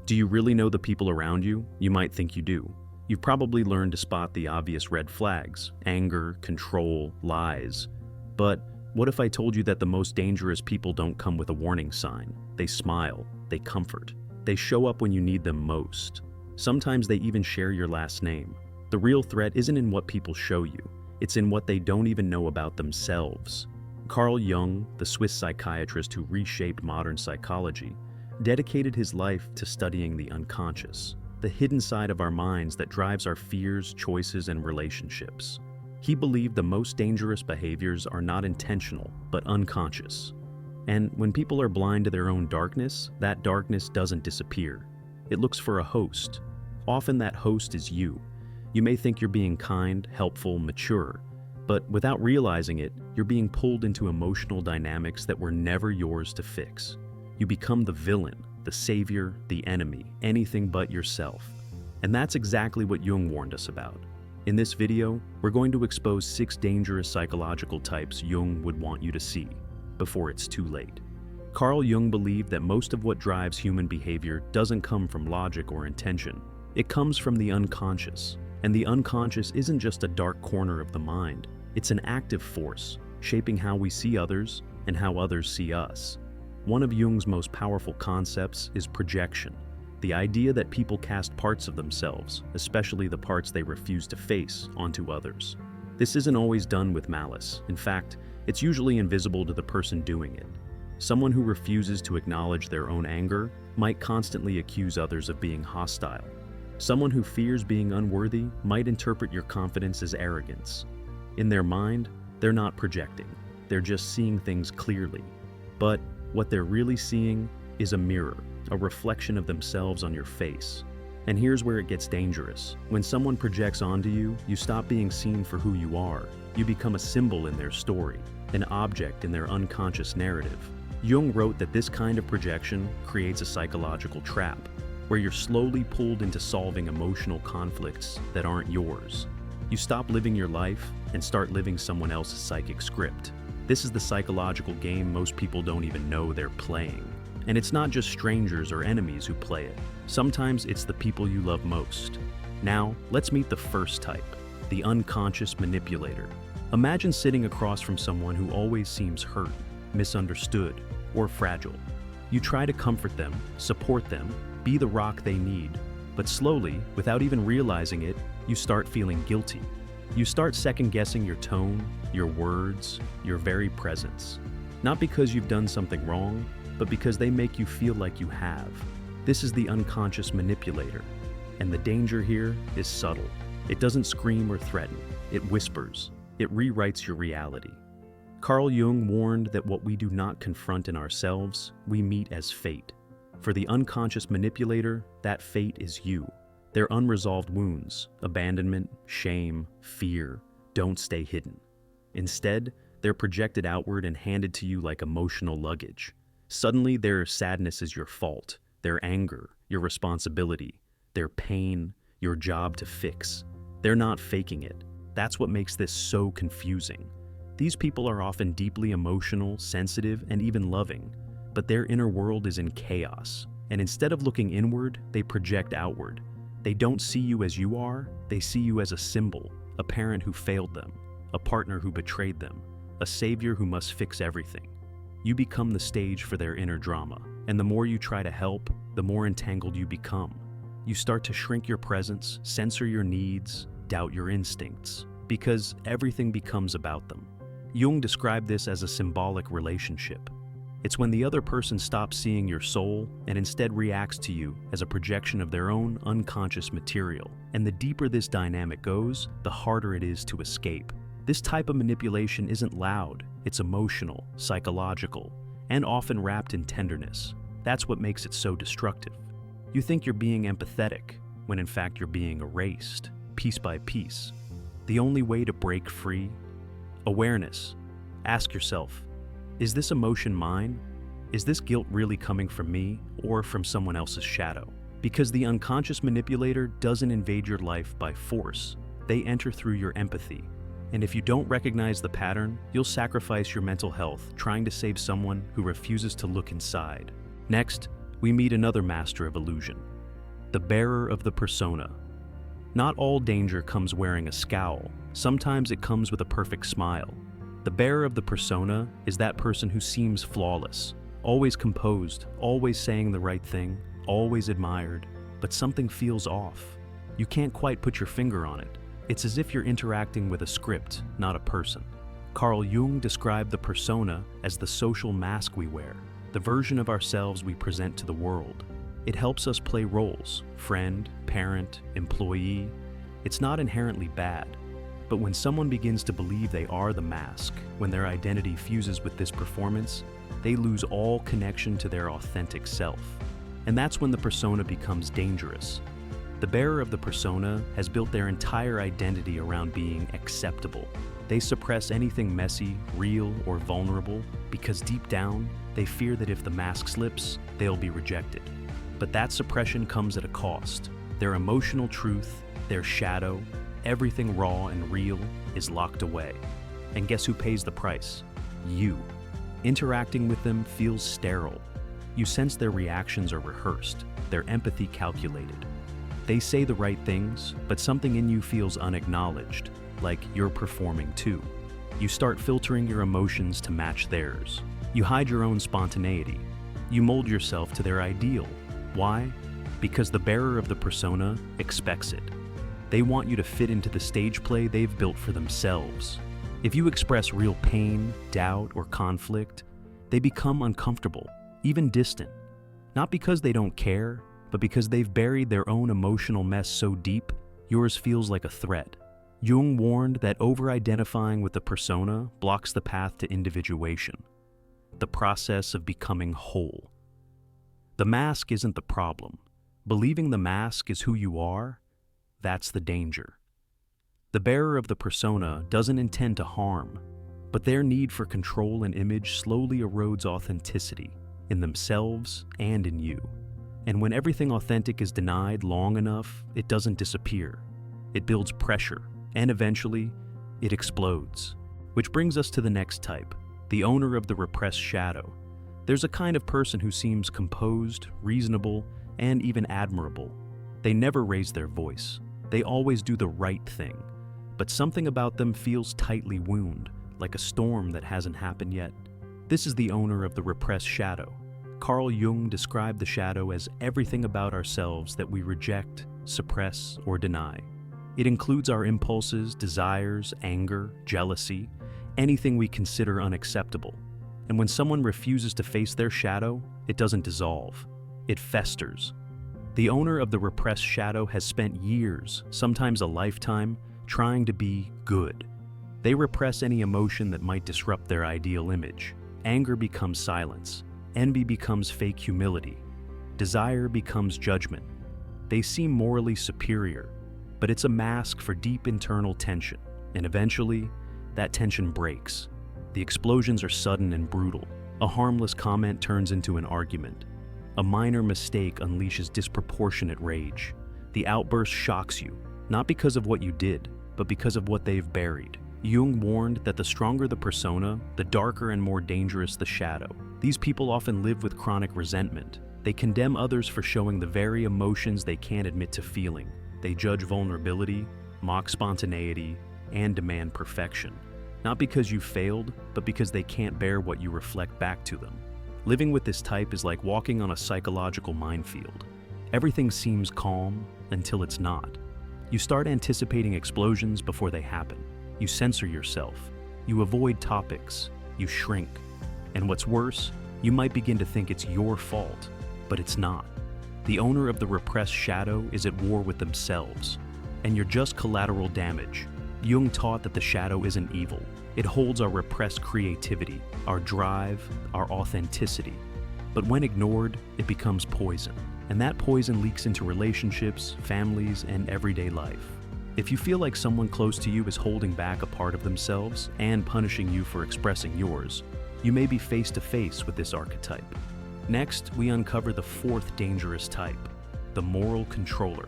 Do you really know the people around you? You might think you do. You've probably learned to spot the obvious red flags: anger, control, lies. But what if I told you that the most dangerous people don't come with a warning sign? They smile, they comfort, they show up when you need them most. Sometimes they even share your last name. The real threat isn't in what people show you, it's in what they don't even know about themselves. Carl Jung, the Swiss psychiatrist who reshaped modern psychology, dedicated his life to studying the unconscious, the hidden side of our minds that drives our fears, choices, and relationships. He believed the most dangerous behaviors are not intentional, but unconscious. And when people are blind to their own darkness, that darkness doesn't disappear. It looks for a host. Often that host is you. You may think you're being kind, helpful, mature, but without realizing it, you're being pulled into emotional dynamics that were never yours to fix. You become the villain, the savior, the enemy, anything but yourself. And that's exactly what Jung warned us about. In this video, we're going to expose 6 dangerous psychological types Jung would want you to see before it's too late. Carl Jung believed that most of what drives human behavior doesn't come from logic or intention. It comes from the unconscious. And the unconscious isn't just a dark corner of the mind. It's an active force, shaping how we see others and how others see us. One of Jung's most powerful concepts is projection, the idea that people cast parts of themselves, especially the parts they refuse to face, onto others. This isn't always done with malice. In fact, it's usually invisible to the person doing it. Someone who refuses to acknowledge their own anger might constantly accuse others of being hostile. Someone who fears being unworthy might interpret your confidence as arrogance. In their mind, they're not projecting. They're just seeing things clearly. But what they're really seeing is a mirror, a reflection of themselves on your face. And here's where it gets dangerous. When someone projects onto you, you stop being seen for who you are. You become a symbol in their story, an object in their unconscious narrative. Jung wrote that this kind of projection creates a psychological trap, where you're slowly pulled into solving emotional conflicts that aren't yours. You stop living your life and start living someone else's psychic script. This is the psychological game most people don't even know they're playing. And it's not just strangers or enemies who play it. Sometimes it's the people you love most. Now, let's meet the first type, the unconscious manipulator. Imagine sitting across from someone who always seems hurt, misunderstood, or fragile. You try to comfort them, support them, be the rock they need, but slowly, without even realizing it, you start feeling guilty. You start second-guessing your tone, your words, your very presence. Not because you've done something wrong, but because they make you feel like you have. This is the unconscious manipulator. And the danger here is subtle. It doesn't scream or threaten. It whispers. It rewrites your reality. Carl Jung warned that what we do not confront in ourselves, we meet as fate. For the unconscious manipulator, that fate is you. Their unresolved wounds, abandonment, shame, fear, don't stay hidden. Instead, they're projected outward and handed to you like emotional luggage. Suddenly, their sadness is your fault, their anger, your responsibility, their pain, your job to fix. They're not faking it. That's what makes this so confusing. These people are often deeply emotional, sensitive, and even loving, but their inner world is in chaos. And instead of looking inward, they project outward. They don't see you as you are, they see you as a symbol, a parent who failed them, a partner who betrayed them, a savior who must fix everything. You become the stage for their inner drama, and the more you try to help, the more entangled you become. You start to shrink your presence, censor your needs, doubt your instincts, because everything becomes about them. Jung described this as a symbolic relationship. It's when the other person stops seeing your soul and instead reacts to you as a projection of their own unconscious material. And the deeper this dynamic goes, the harder it is to escape. This type of manipulation isn't loud, it's emotional, psychological, and often wrapped in tenderness. That's what makes it so destructive. You think you're being empathetic, when in fact you're being erased, piece by piece. The only way to break free? Awareness. Ask yourself, is this emotion mine? Is this guilt really coming from me or from someone else's shadow? Because the unconscious manipulator doesn't invade your life by force. They enter through your empathy. And if you don't recognize the pattern, you'll sacrifice your mental health trying to save someone who refuses to look inside. Next, we meet another master of illusion, The bearer of the persona. Not all danger comes wearing a scowl. Sometimes it comes with a perfect smile. The bearer of the persona is that person who seems flawless, always composed, always saying the right thing, always admired, but something feels off. You can't quite put your finger on it. It's as if you're interacting with a script, not a person. Carl Jung described the persona as the social mask we wear, the version of ourselves we present to the world. It helps us play roles: friend, parent, employee. It's not inherently bad. But when someone begins to believe they are the mask, when their identity fuses with this performance, they lose all connection to their authentic self. And that's when the persona becomes dangerous. The bearer of the persona has built their entire identity around being acceptable. They suppress anything messy, real, or vulnerable because deep down, they fear that if the mask slips, they'll be rejected. But that suppression comes at a cost. Their emotional truth, their shadow, everything raw and real is locked away. And guess who pays the price? You. Interacting with them feels sterile. You sense their reactions are rehearsed, their empathy calculated. They say the right things, but something in you feels unacknowledged, like you're performing too. You start filtering your emotions to match theirs. You hide your own spontaneity. You mold yourself to their ideal. Why? Because the bearer of the persona expects it. They want you to fit into the stage play they've built for themselves. If you express real pain, doubt, or conflict, they become uncomfortable, even distant. Not because they don't care, but because they've buried their own emotional mess so deep, yours feels like a threat. Jung warned that over-identifying with the persona blocks the path to individuation, the process of becoming whole. The mask isn't the problem. Believing the mask is who you are, that's the danger. The bearer of the persona doesn't intend to harm, but their need for control and image slowly erodes authenticity in themselves and in you. And when everything authentic is denied long enough, it doesn't disappear. It builds pressure, and eventually, it explodes. Which brings us to the next type, the owner of the repressed shadow. There's a kind of person who seems composed, reasonable, and even admirable. They never raise their voice. They always do the right thing. But something about them feels tightly wound, like a storm that hasn't happened yet. This is the owner of the repressed shadow. Carl Jung described the shadow as everything about ourselves that we reject, suppress, or deny. It includes our impulses, desires, anger, jealousy, anything we consider unacceptable. And when someone refuses to face their shadow, it doesn't dissolve. It festers. The owner of the repressed shadow has spent years, sometimes a lifetime, trying to be good. They repress any emotion that might disrupt their ideal image. Anger becomes silence. Envy becomes fake humility. Desire becomes judgment. They seem morally superior, but it's a mask for deep internal tension, and eventually, that tension breaks. The explosions are sudden and brutal. A harmless comment turns into an argument. A minor mistake unleashes disproportionate rage. The outburst shocks you, not because of what you did, but because of what they've buried. Jung warned that the stronger the persona, the darker and more dangerous the shadow. These people often live with chronic resentment. They condemn others for showing the very emotions they can't admit to feeling. They judge vulnerability, mock spontaneity, and demand perfection. Not because you failed, but because they can't bear what you reflect back to them. Living with this type is like walking on a psychological minefield. Everything seems calm until it's not. You start anticipating explosions before they happen. You censor yourself. You avoid topics. You shrink. And what's worse, you might begin to think it's your fault, but it's not. The owner of the repressed shadow is at war with themselves, and you're just collateral damage. Jung taught that the shadow isn't evil. It holds our repressed creativity, our drive, our authenticity. But when ignored, it becomes poison. And that poison leaks into relationships, families, and everyday life. If you feel like someone close to you is holding back a part of themselves and punishing you for expressing yours, you may be face to face with this archetype. Next, we uncover the fourth dangerous type, the moral controller.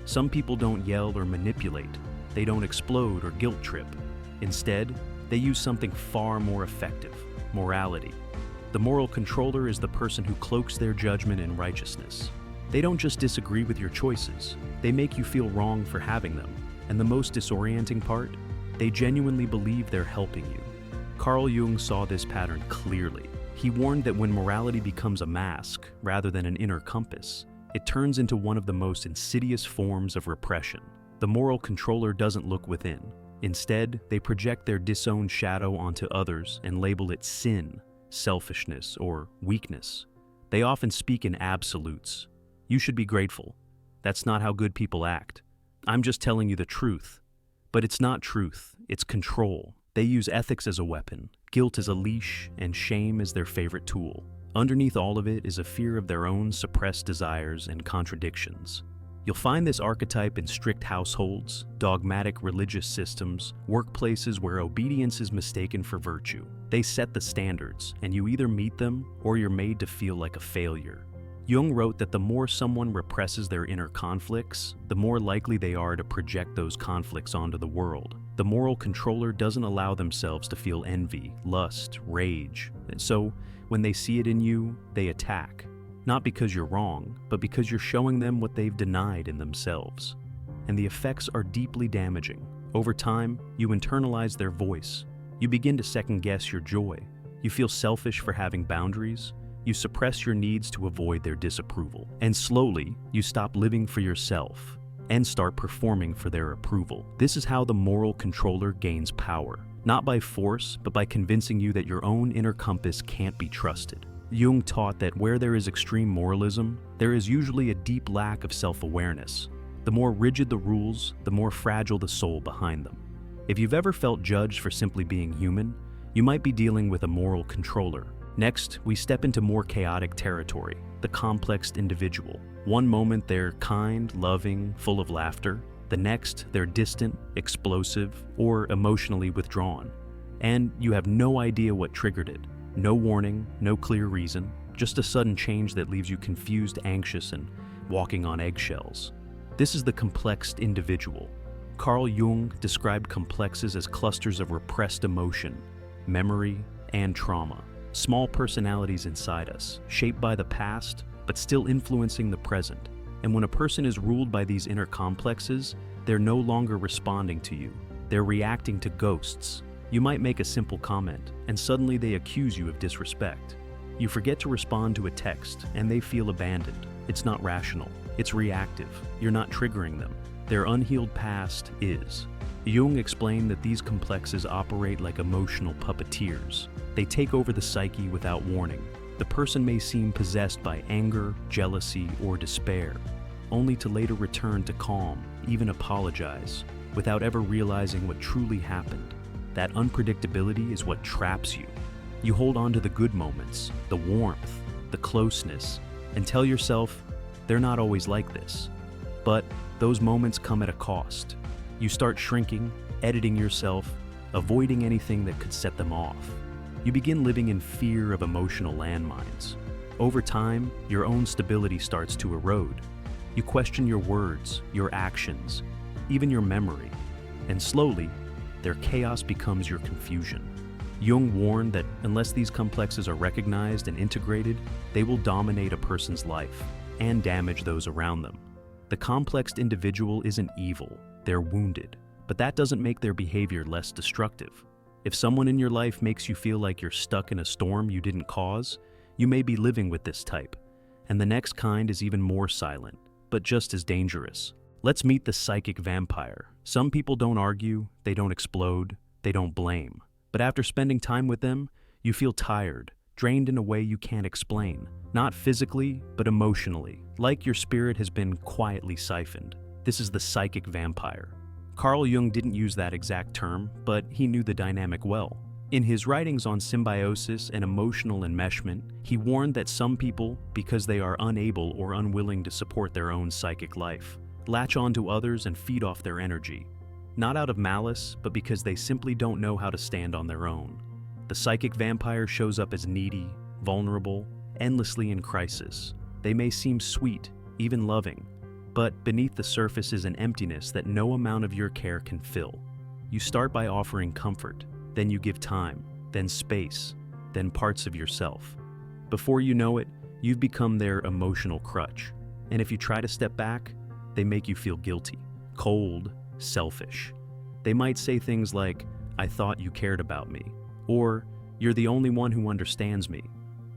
Some people don't yell or manipulate. They don't explode or guilt trip. Instead, they use something far more effective, morality. The moral controller is the person who cloaks their judgment in righteousness. They don't just disagree with your choices, they make you feel wrong for having them. And the most disorienting part? They genuinely believe they're helping you. Carl Jung saw this pattern clearly. He warned that when morality becomes a mask rather than an inner compass, it turns into one of the most insidious forms of repression. The moral controller doesn't look within. Instead, they project their disowned shadow onto others and label it sin, selfishness, or weakness. They often speak in absolutes. You should be grateful. That's not how good people act. I'm just telling you the truth. But it's not truth, it's control. They use ethics as a weapon, guilt as a leash, and shame as their favorite tool. Underneath all of it is a fear of their own suppressed desires and contradictions. You'll find this archetype in strict households, dogmatic religious systems, workplaces where obedience is mistaken for virtue. They set the standards, and you either meet them or you're made to feel like a failure. Jung wrote that the more someone represses their inner conflicts, the more likely they are to project those conflicts onto the world. The moral controller doesn't allow themselves to feel envy, lust, rage. And so, when they see it in you, they attack. Not because you're wrong, but because you're showing them what they've denied in themselves. And the effects are deeply damaging. Over time, you internalize their voice. You begin to second-guess your joy. You feel selfish for having boundaries. You suppress your needs to avoid their disapproval. And slowly, you stop living for yourself and start performing for their approval. This is how the moral controller gains power. Not by force, but by convincing you that your own inner compass can't be trusted. Jung taught that where there is extreme moralism, there is usually a deep lack of self-awareness. The more rigid the rules, the more fragile the soul behind them. If you've ever felt judged for simply being human, you might be dealing with a moral controller. Next, we step into more chaotic territory, the complex individual. One moment they're kind, loving, full of laughter. The next, they're distant, explosive, or emotionally withdrawn. And you have no idea what triggered it. No warning, no clear reason, just a sudden change that leaves you confused, anxious, and walking on eggshells. This is the complex individual. Carl Jung described complexes as clusters of repressed emotion, memory, and trauma. Small personalities inside us, shaped by the past, but still influencing the present. And when a person is ruled by these inner complexes, they're no longer responding to you. They're reacting to ghosts. You might make a simple comment, and suddenly they accuse you of disrespect. You forget to respond to a text, and they feel abandoned. It's not rational. It's reactive. You're not triggering them. Their unhealed past is. Jung explained that these complexes operate like emotional puppeteers. They take over the psyche without warning. The person may seem possessed by anger, jealousy, or despair, only to later return to calm, even apologize, without ever realizing what truly happened. That unpredictability is what traps you. You hold on to the good moments, the warmth, the closeness, and tell yourself, they're not always like this. But those moments come at a cost. You start shrinking, editing yourself, avoiding anything that could set them off. You begin living in fear of emotional landmines. Over time, your own stability starts to erode. You question your words, your actions, even your memory. And slowly, their chaos becomes your confusion. Jung warned that unless these complexes are recognized and integrated, they will dominate a person's life and damage those around them. The complex individual isn't evil, they're wounded, but that doesn't make their behavior less destructive. If someone in your life makes you feel like you're stuck in a storm you didn't cause, you may be living with this type. And the next kind is even more silent, but just as dangerous. Let's meet the psychic vampire. Some people don't argue, they don't explode, they don't blame. But after spending time with them, you feel tired, drained in a way you can't explain. Not physically, but emotionally, like your spirit has been quietly siphoned. This is the psychic vampire. Carl Jung didn't use that exact term, but he knew the dynamic well. In his writings on symbiosis and emotional enmeshment, he warned that some people, because they are unable or unwilling to support their own psychic life, latch onto others and feed off their energy. Not out of malice, but because they simply don't know how to stand on their own. The psychic vampire shows up as needy, vulnerable, endlessly in crisis. They may seem sweet, even loving, but beneath the surface is an emptiness that no amount of your care can fill. You start by offering comfort, then you give time, then space, then parts of yourself. Before you know it, you've become their emotional crutch. And if you try to step back, they make you feel guilty, cold, selfish. They might say things like, "I thought you cared about me," or "You're the only one who understands me."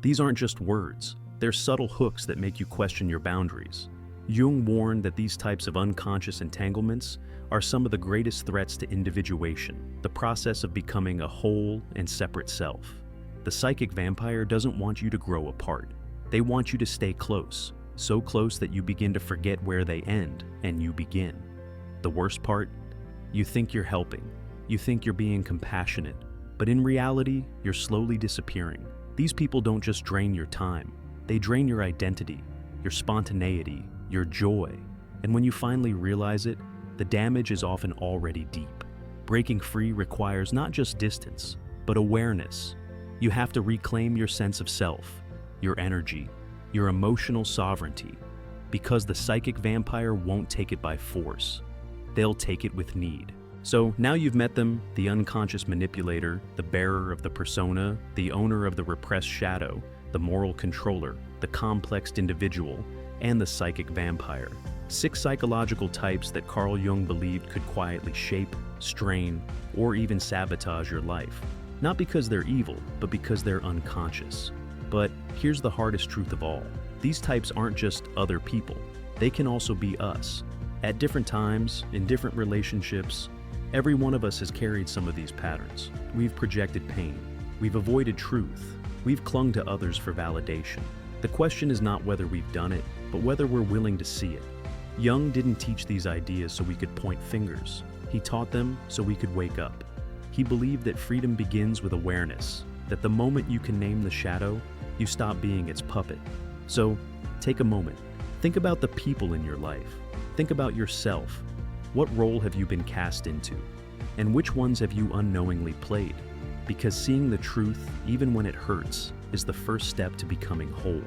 These aren't just words, they're subtle hooks that make you question your boundaries. Jung warned that these types of unconscious entanglements are some of the greatest threats to individuation, the process of becoming a whole and separate self. The psychic vampire doesn't want you to grow apart. They want you to stay close, so close that you begin to forget where they end and you begin. The worst part? You think you're helping. You think you're being compassionate, but in reality, you're slowly disappearing. These people don't just drain your time, they drain your identity, your spontaneity, your joy. And when you finally realize it, the damage is often already deep. Breaking free requires not just distance, but awareness. You have to reclaim your sense of self, your energy, your emotional sovereignty, because the psychic vampire won't take it by force. They'll take it with need. So now you've met them, the unconscious manipulator, the bearer of the persona, the owner of the repressed shadow, the moral controller, the complexed individual, and the psychic vampire. 6 psychological types that Carl Jung believed could quietly shape, strain, or even sabotage your life. Not because they're evil, but because they're unconscious. But here's the hardest truth of all. These types aren't just other people. They can also be us. At different times, in different relationships, every one of us has carried some of these patterns. We've projected pain. We've avoided truth. We've clung to others for validation. The question is not whether we've done it, but whether we're willing to see it. Jung didn't teach these ideas so we could point fingers. He taught them so we could wake up. He believed that freedom begins with awareness, that the moment you can name the shadow, you stop being its puppet. So, take a moment. Think about the people in your life. Think about yourself. What role have you been cast into? And which ones have you unknowingly played? Because seeing the truth, even when it hurts, is the first step to becoming whole.